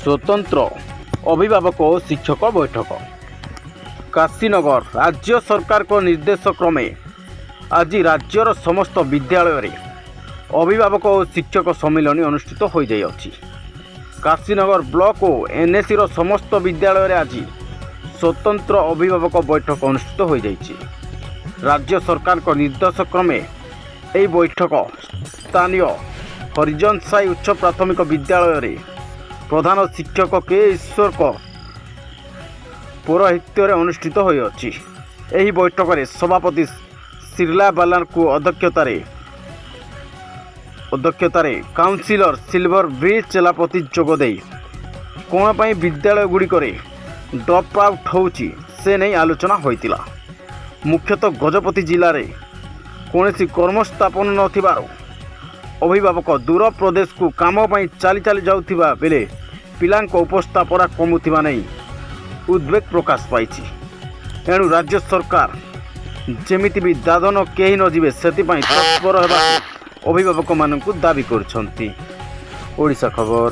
स्वतंत्र अभिभावक और शिक्षक बैठक काशीनगर राज्य सरकार को निर्देश क्रमे आज राज्यर समस्त विद्यालय रे अभिभावक और शिक्षक सम्मिलन अनुष्ठित हो जाइए। काशीनगर ब्लॉक और एनएसी समस्त विद्यालय रे आज स्वतंत्र अभिभावक बैठक अनुष्ठित हो जाइए। राज्य सरकार को निर्देश क्रमे यह बैठक स्थानीय हरिजन साई उच्च प्राथमिक विद्यालय रे प्रधान शिक्षक के ईश्वर को पौरोहित्य अनुष्ठित होती। यह बैठक में सभापति सिरला बाला को अध्यक्षतार काउंसिलर सिल्वर ब्रिज चेलापति जोगदे कौन पर विद्यालय गुड़िक ड्रप आउट होची से नहीं आलोचना होता। मुख्यतः गजपति जिले में कौन कर्मस्थापन न अभिभावक दूर प्रदेश को काम चली चली जाउथिबा बेले पिलांक उपस्थापना कमुथिबा नहीं उद्वेग प्रकाश पाई। एणु राज्य सरकार जेमिति भी दादन केही न जीवे सेतिपई तत्पर हेबा अभिभावक मानकु दाबी करछंती। ओडिशा खबर।